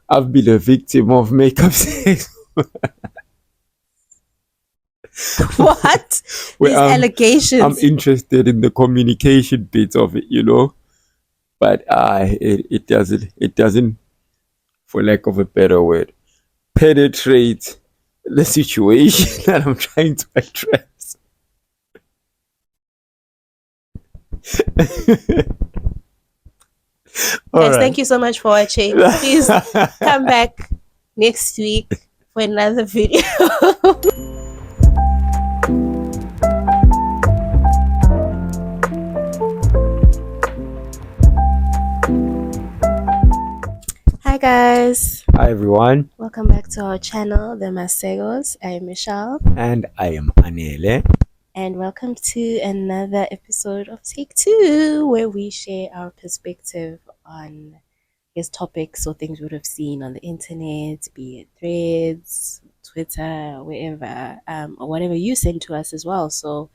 I've been a victim of makeup sex. What? Well, These I'm allegations. interested in the communication bit of it, but it doesn't, for lack of a better word, penetrate the situation that I'm trying to address. All Guys, right. thank you so much for watching. Please come back next week for another video. Hi guys, Hi everyone, welcome back to our channel, Themasekosyt. I am Michelle, and I am Anele. and welcome to another episode of Take Two, where we share our perspective on topics or things we would have seen on the internet, be it threads, Twitter, wherever, or whatever you send to us as well. So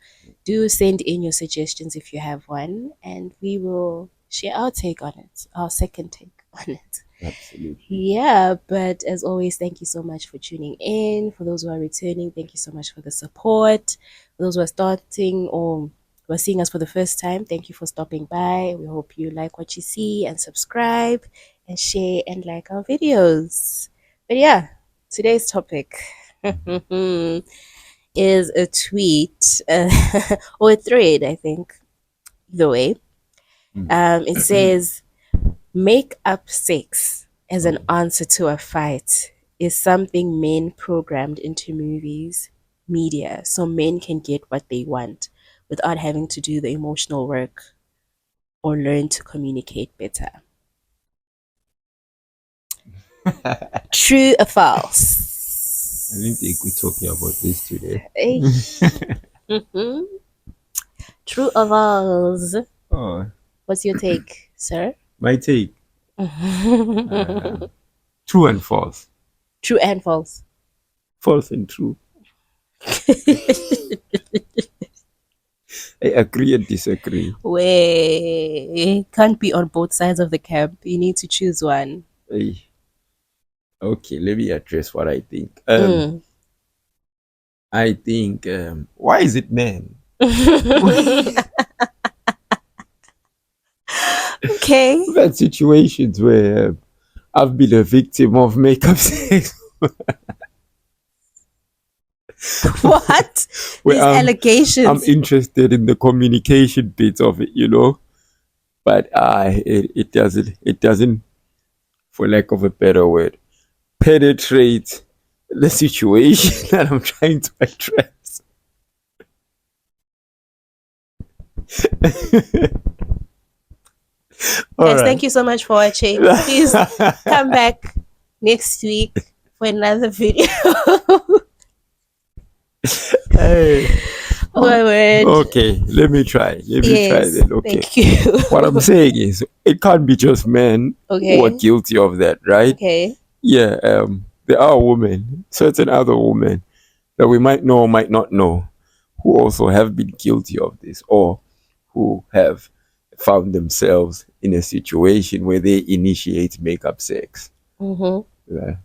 do send in your suggestions if you have one, and we will share our take on it, our second take on it. Absolutely. Yeah, but as always, thank you so much for tuning in. For those who are returning, thank you so much for the support. For those who are starting or who are seeing us for the first time, thank you for stopping by. We hope you like what you see and subscribe and share and like our videos. But yeah, today's topic is a tweet or a thread, I think, either way. It says, make up sex as an answer to a fight is something men programmed into movies, media, so men can get what they want without having to do the emotional work or learn to communicate better. True or false? I didn't think we're talking about this today. Mhm. True or false? Oh, What's your take, sir? my take. True and false. True and false. False and true. I agree and disagree. Way can't be on both sides of the camp. You need to choose one. Hey, okay, let me address what I think. Mm. I think, why is it men? Okay. I've had situations where I've been a victim of makeup sex. What? Well, These allegations. I'm interested in the communication bit of it, but it doesn't, for lack of a better word, penetrate the situation that I'm trying to address. Guys, thank you so much for watching. Please come back next week for another video. Hey. Oh my word. Okay, let me try. Let me try Yes. then. Okay. Thank you. What I'm saying is, it can't be just men who are Okay. guilty of that, right? Okay. Yeah. There are women, certain other women that we might know or might not know, who also have been guilty of this, or who have found themselves in a situation where they initiate makeup sex. Mm-hmm. Yeah.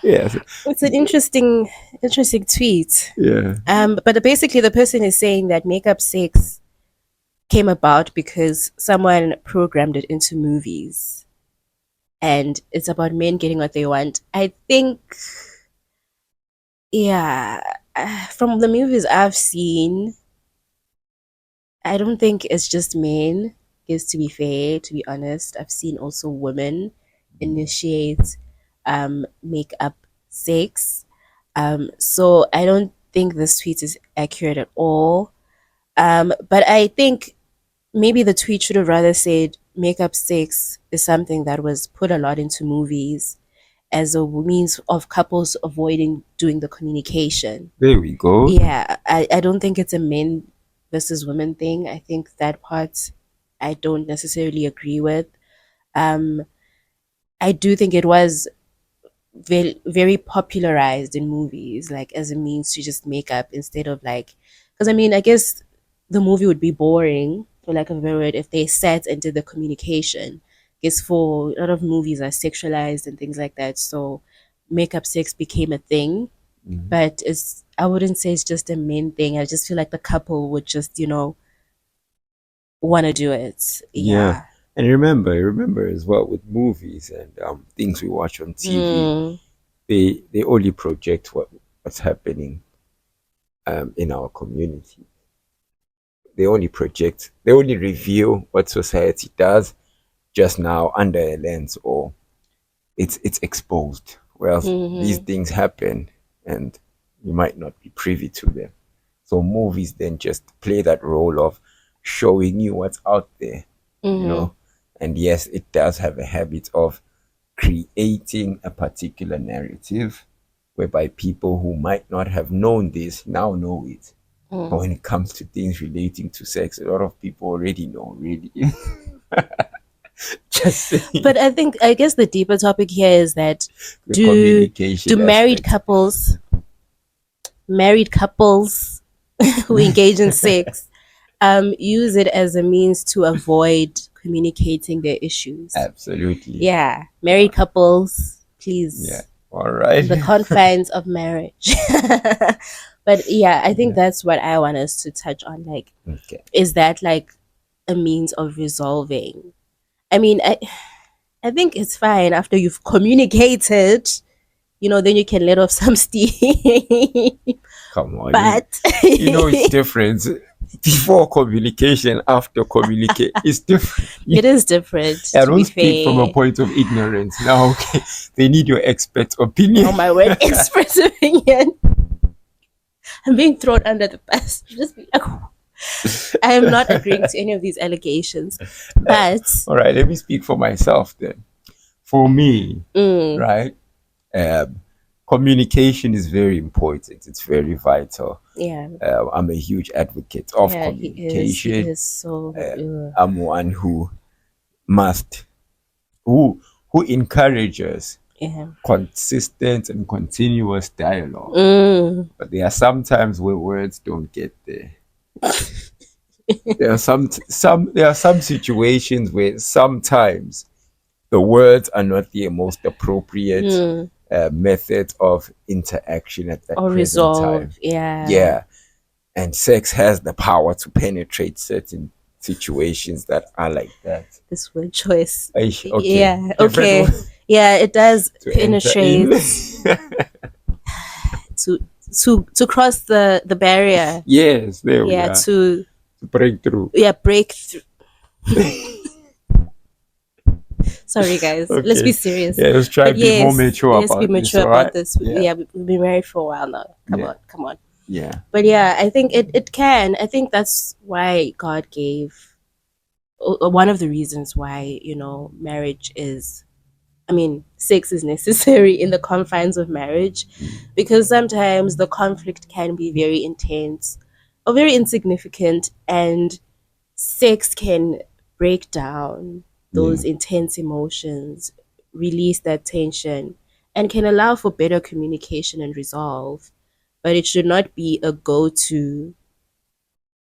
Yes. It's an interesting tweet. Yeah. But basically the person is saying that makeup sex came about because someone programmed it into movies. And it's about men getting what they want. I think, yeah, from the movies I've seen, I don't think it's just men. Because to be fair, to be honest, I've seen also women initiate makeup sex. So I don't think this tweet is accurate at all. But I think maybe the tweet should have rather said makeup sex is something that was put a lot into movies as a means of couples avoiding doing the communication. There we go. Yeah, I don't think it's a men versus women thing. I think that part I don't necessarily agree with. Um, I do think it was very popularized in movies, like as a means to just make up instead of like, because I mean, I guess the movie would be boring, for lack of a better word, if they sat and did the communication. guess for a lot of movies are sexualized and things like that. So makeup sex became a thing, Mhm. but I wouldn't say it's just a main thing. I just feel like the couple would just, want to do it. Yeah. Yeah. And remember as well with movies and things we watch on TV, Mm, they only project what's happening in our community. They only reveal what society does just now under a lens, or it's exposed. Well, these mm-hmm, things happen and you might not be privy to them. So movies then just play that role of showing you what's out there, you mm-hmm, know. And yes, it does have a habit of creating a particular narrative whereby people who might not have known this now know it. But mm. when it comes to things relating to sex, a lot of people already know, really. Just saying. But I guess the deeper topic here is that The do communication do aspect. married couples who engage in sex use it as a means to avoid communicating their issues? Absolutely. Yeah, married couples, Yeah. please, All in right. the confines of marriage. But yeah, I think Yeah. that's what I want us to touch on. Like, Okay. is that like a means of resolving? I mean, I think it's fine after you've communicated, then you can let off some steam. Come on. But You know it's different. Before communication, after communicate, it's different. it is different, I to don't be speak from a fair. point of ignorance. Now, okay, they need your expert opinion. Oh my word, express opinion. I'm being thrown under the bus. Just be like, I am not agreeing to any of these allegations. But All right, let me speak for myself then. For me, mm, right, um, communication is very important. It's very vital. yeah, I'm a huge advocate of yeah, he is. He communication. is so. I'm one must who who encourages Yeah. consistent and continuous dialogue. Mm. But there are some times where words don't get there. There are some situations where sometimes the words are not the most appropriate Mm. method of interaction at that Or present time. resolve. Yeah. Yeah, and sex has the power to penetrate certain situations that are like that. This word choice. Okay, Yeah. different Okay. Yeah, it does to enter in. penetrate to to cross the barrier. Yes, there we Yeah, are. to To break through. break through. Sorry, guys. Let's be Okay. serious. Yeah, let's try But and be more yes, mature let's be about this, mature all about right? this. Yeah. Yeah, we've been married for a while now. Come Yeah. on, come on. Yeah. But yeah, I think it can. I think that's why God gave one of the reasons why, marriage is, I mean, sex is necessary in the confines of marriage, because sometimes the conflict can be very intense or very insignificant, and sex can break down Yeah. those intense emotions, release that tension, and can allow for better communication and resolve. But it should not be a go to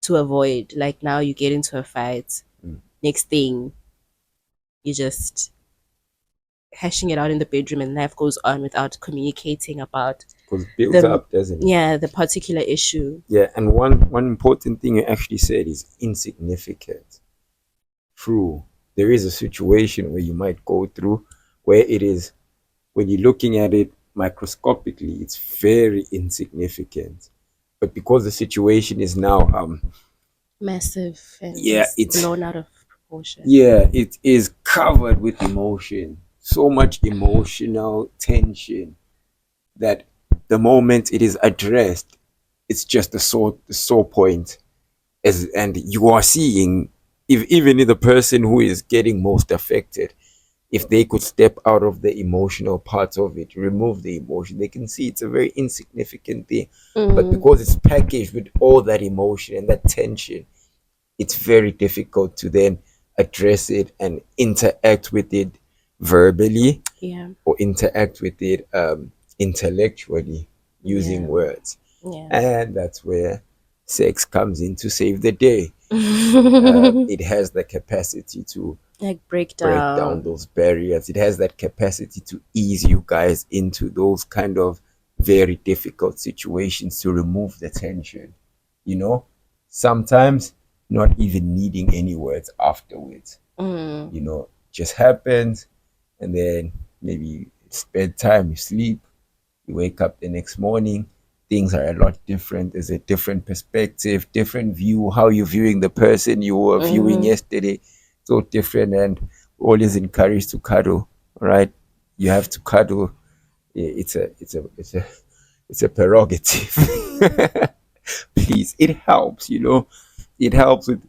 avoid. Like, now you get into a fight, Mm. next thing you just hashing it out in the bedroom, and life goes on without communicating about Because it builds the up, doesn't it? yeah, the particular issue. Yeah, and one important thing you actually said is insignificant. True. There is a situation where you might go through where it is, when you're looking at it microscopically, it's very insignificant. But because the situation is now Massive and yeah, just it's blown out of proportion. yeah, it is covered with emotion. So much emotional tension that the moment it is addressed, it's just the sore point. And you are seeing, if even if the person who is getting most affected, if they could step out of the emotional part of it, remove the emotion, they can see it's a very insignificant thing. But Mm, because it's packaged with all that emotion and that tension, it's very difficult to then address it and interact with it verbally yeah, or interact with it intellectually using yeah, words. yeah. And that's where sex comes in to save the day. It has the capacity to Like break down breakdown. those barriers. It has that capacity to ease you guys into those kind of very difficult situations, to remove the tension. You know, sometimes not even needing any words afterwards. Mm, Just happens, and then maybe it's bedtime, you sleep, you wake up the next morning, things are a lot different. There's a different perspective, different view, how you're viewing the person you were viewing mm-hmm. yesterday. So different, and always encouraged to cuddle. All right. You have to cuddle. It's a prerogative. Please, it helps. It helps with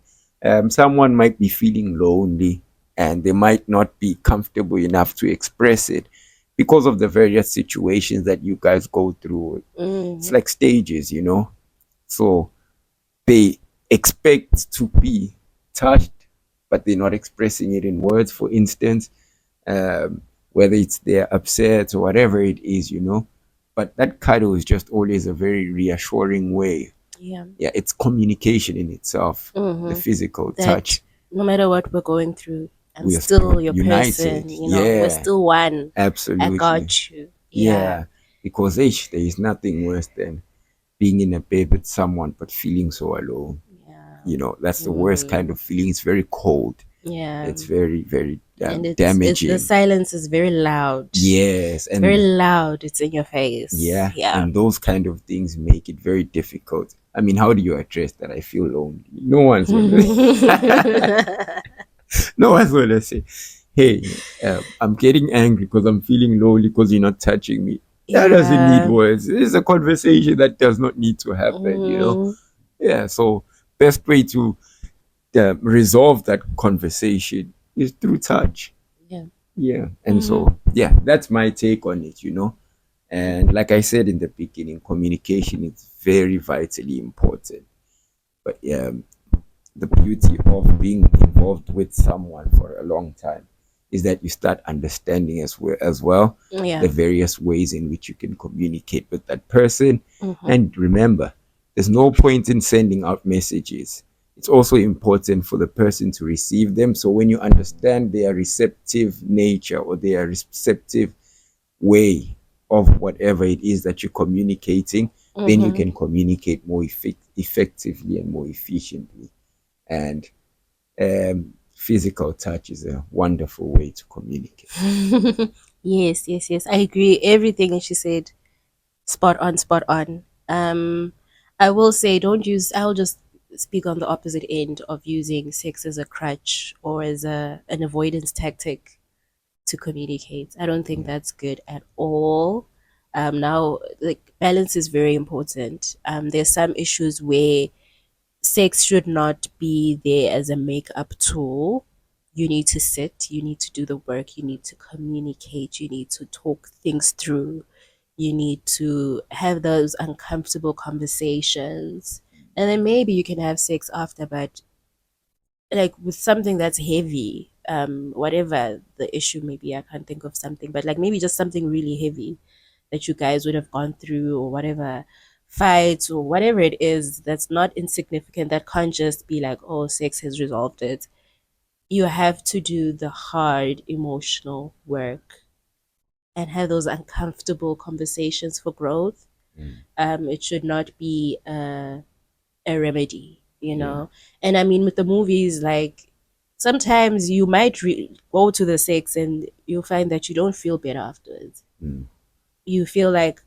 someone might be feeling lonely, and they might not be comfortable enough to express it because of the various situations that you guys go through. It's Mm, like stages. So they expect to be touched, but they're not expressing it in words, for instance, whether it's they're upset or whatever it is. But that cuddle is just always a very reassuring way. yeah. Yeah, it's communication in itself, the Mm-hmm. physical That touch. no matter what we're going through, I'm We are still your united. person. We're Yeah, still one. I absolutely. got you. Yeah. Yeah, because there is nothing worse than being in a bed with someone but feeling so alone. Yeah. That's the worst kind Mm, of feeling. It's very cold. yeah. It's very, very And it's the damaging. silence is very loud. Yes, It's very and loud. It's in your face. yeah, Yeah. and those kind of things make it very difficult. I mean, how do you address that? I feel lonely. No one's gonna, no one's gonna say, "Hey, I'm getting angry because I'm feeling lonely because you're not touching me." That doesn't need Yeah. words. It's a conversation that does not need to happen. Mm, Yeah. So best way to resolve that conversation is through touch. yeah. Yeah. And Hmm. so, yeah, that's my take on it. And like I said in the beginning, communication is very vitally important. But the beauty of being involved with someone for a long time is that you start understanding as well Yeah. the various ways in which you can communicate with that person. Hmm. And remember, there's no point in sending out messages. It's also important for the person to receive them. So when you understand their receptive nature or their receptive way of whatever it is that you're communicating, then you Hmm. can communicate more effectively and more efficiently. And physical touch is a wonderful way to communicate. Yes, yes, yes. I agree. Everything she said, spot on, spot on. I will say, don't use. I'll just speak on the opposite end of using sex as a crutch or as an avoidance tactic to communicate. I don't think Yeah. that's good at all. Now, like balance is very important. There's some issues where sex should not be there as a makeup tool. You need to sit, you need to do the work, you need to communicate, you need to talk things through, you need to have those uncomfortable conversations. And then maybe you can have sex after, but like with something that's heavy, whatever the issue may be, I can't think of something, but like maybe just something really heavy that you guys would have gone through or whatever, fights or whatever it is that's not insignificant, that can't just be like, oh, sex has resolved it. You have to do the hard emotional work and have those uncomfortable conversations for growth. Mm. It should not be a remedy, Yeah. And I mean, with the movies, like sometimes you might go to the sex and you'll find that you don't feel better afterwards. Mm. You feel like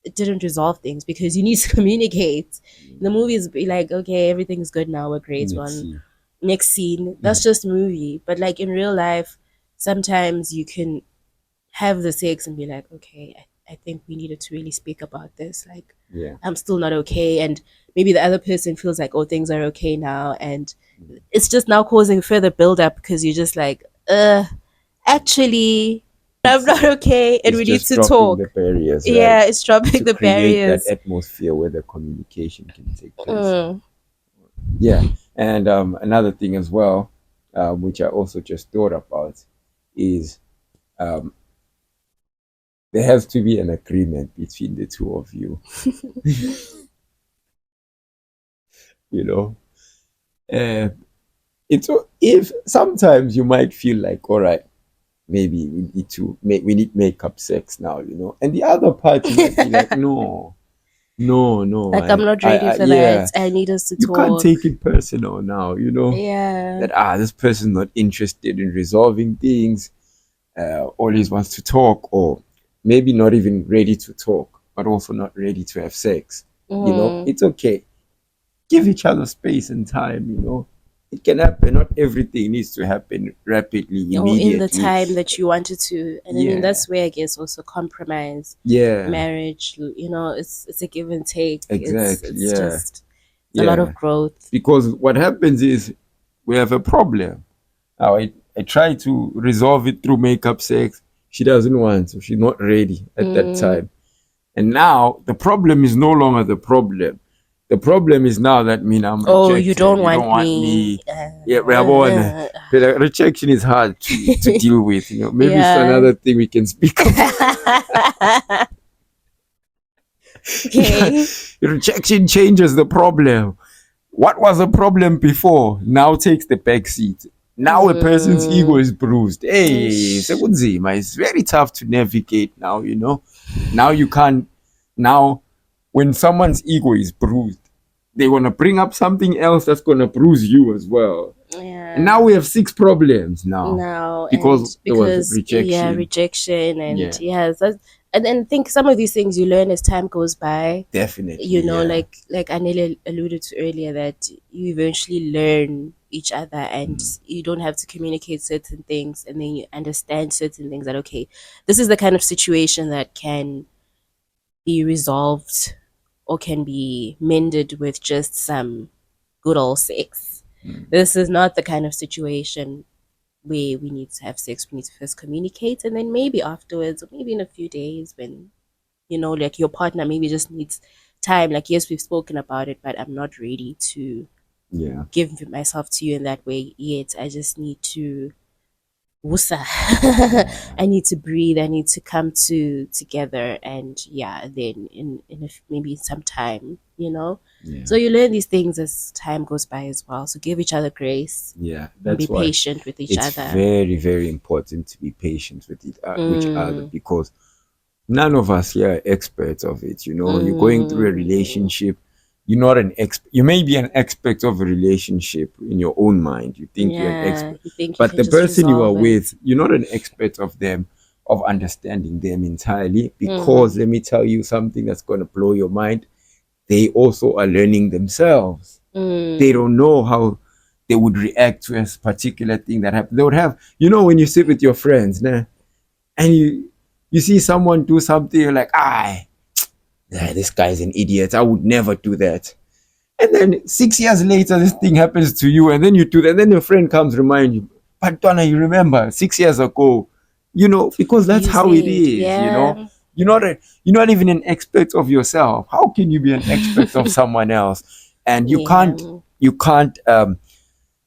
it didn't resolve things because you need to communicate. In the movies, be like, okay, everything's good now, we're great. Let's One see. next scene, that's just movie. But like in real life, sometimes you can have the sex and be like, okay, I think we needed to really speak about this. Like, Yeah. I'm still not okay. And maybe the other person feels like, oh, things are okay now. And it's just now causing further buildup because you're just like, actually, I'm It's not okay. And it's we need just to dropping the talk. barriers, right? Yeah, it's dropping To the create that barriers. atmosphere where the communication can take place. Mm, Yeah. And another thing as well, which I also just thought about, is um, there has to be an agreement between the two of you. You know, uh, it's if sometimes you might feel like, all right, maybe we need makeup sex now, and the other party might be like, no, no, no, Like I'm not ready for that. yeah, I need us to you can't talk. take it personal now, Yeah. that this person's not interested in resolving things, always wants to talk, or maybe not even ready to talk, but also not ready to have sex. Mm. It's okay. Give each other space and time. It can happen. Not everything needs to happen rapidly, Or in the immediately. time that you wanted to. And I mean Yeah, that's where I guess also compromise yeah, marriage, it's a give and take. It's exactly. it's Yeah, just it's a lot of yeah. growth. Because what happens is we have a problem. Now, I try to resolve it through makeup sex. She doesn't want, so she's not ready at that Mm. time. And now the problem is no longer the problem. The problem is now that I'm Oh, you rejected. don't You don't want want me. me. Yeah, we have one. Rejection is hard to deal with. Maybe it's Yeah. another thing we can speak about. Okay. Rejection changes the problem. What was a problem before now takes the back seat. Now a person's ego Mm. is bruised. Hey, Ish. sekunzima. It's very tough to navigate now. Now you can't. Now, when someone's ego is bruised, they want to bring up something else that's going to bruise you as well. And now Yeah. we have six problems now Now, and because there was because yeah, rejection. rejection, and Yeah, yes, and then think some of these things you learn as time goes by. definitely. Yeah. Like Anela alluded to earlier, that you eventually learn each other, and Mm. you don't have to communicate certain things, and then you understand certain things, that okay, this is the kind of situation that can be resolved or can be mended with just some good old sex. Mm. This is not the kind of situation where we need to have sex. We need to first communicate, and then maybe afterwards, or maybe in a few days, when like your partner maybe just needs time. Like, yes, we've spoken about it, but I'm not ready to Yeah. give myself to you in that way yet. I just need to wusa. Yeah. I need to breathe. I need to come together, and yeah, then maybe some time. Yeah. So you learn these things as time goes by as well. So give each other grace Yeah. and be That's why patient with each it's other. very, very important to be patient with each other, Mm, because none of us here are experts of it. You're going through a mm, relationship. You're not an expert. You may be an expert of a relationship in your own mind. You think you're an yeah, expert, you think you but can the just person you are resolve it. with, you're not an expert of them, of understanding them entirely. Mm, Because let me tell you something that's going to blow your mind. They also are learning themselves. They mm, don't know how they would react to a particular thing that happened. They would have, when you sit with your friends, nah, and you see someone do something, you're like, this guy's an idiot. I would never do that. And then 6 years later, this thing happens to you, and then you do that. And then your friend comes remind you, but Donna, you remember 6 years ago, because that's you how it said, is. yeah. You're not even an expert of yourself. How can you be an expert of someone else? And you Yeah. can't you can't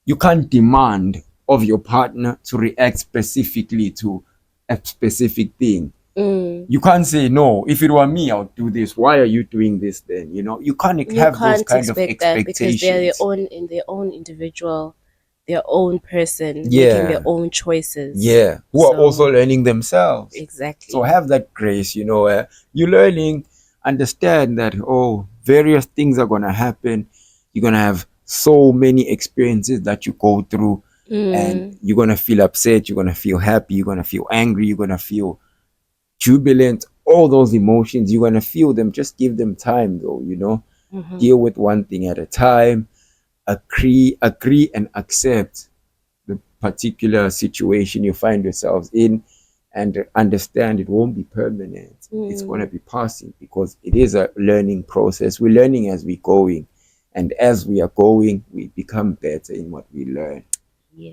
you can't demand of your partner to react specifically to a specific thing. Mm. You can't say, no, if it were me, I would do this. Why are you doing this then? You can't You have those can't kind of expect that, because they're expectations. their own individual, their own person making their Yeah, own choices. yeah. Who are also So learning themselves. So exactly. have that grace, you're learning, understand that, various things are going to happen. You're going to have so many experiences that you go through, and Mm. you're going to feel upset. You're going to feel happy. You're going to feel angry. You're going to feel jubilant. All those emotions, you're going to feel them. Just give them time, though. Mm-hmm. Deal with one thing at a time. Agree and accept the particular situation you find yourselves in, and understand it won't be permanent. It's going to Mm. be passing, because it is a learning process. We're learning as we're going, and as we are going, we become better in what we learn.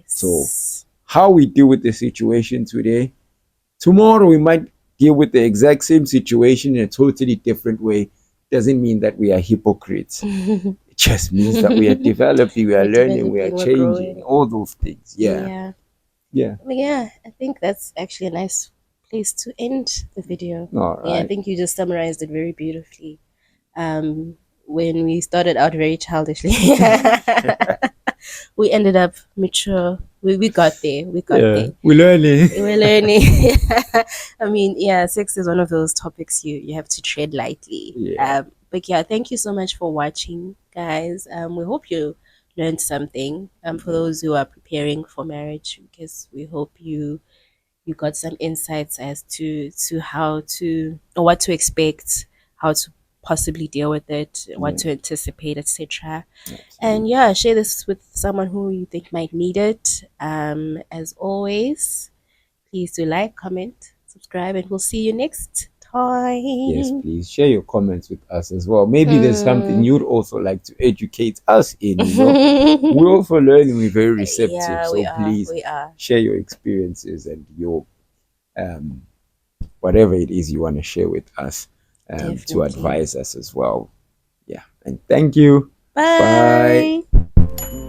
So Yes. how we deal with the situation today, tomorrow we might deal with the exact same situation in a totally different way. Doesn't mean that we are hypocrites. We're It just means that we are developing, we are learning, we are developing, we're changing, growing. all those things. Yeah. Yeah. Yeah. But yeah, I think that's actually a nice place to end the video. All Yeah, I right. think you just summarized it very beautifully. When we started out very childishly. we ended up mature. We got there. We got Yeah, there. we're learning. We're learning. I mean, yeah, sex is one of those topics you have to tread lightly. Yeah. But yeah, thank you so much for watching, guys. We hope you learned something. For those who are preparing for marriage, because we hope you got some insights as to how to or what to expect, how to possibly deal with it, what Yeah, to anticipate, etc. And absolutely. yeah, share this with someone who you think might need it. As always, please do like, comment, subscribe, and we'll see you next Yes, time. please share your comments with us as well. Maybe there's something Mm. you'd also like to educate us in. We're also learning, we're very receptive. Yeah, we So are. please We are. share your experiences and your um whatever it is you want to share with us to Definitely. advise us as well. Yeah. And thank you. Bye. Bye.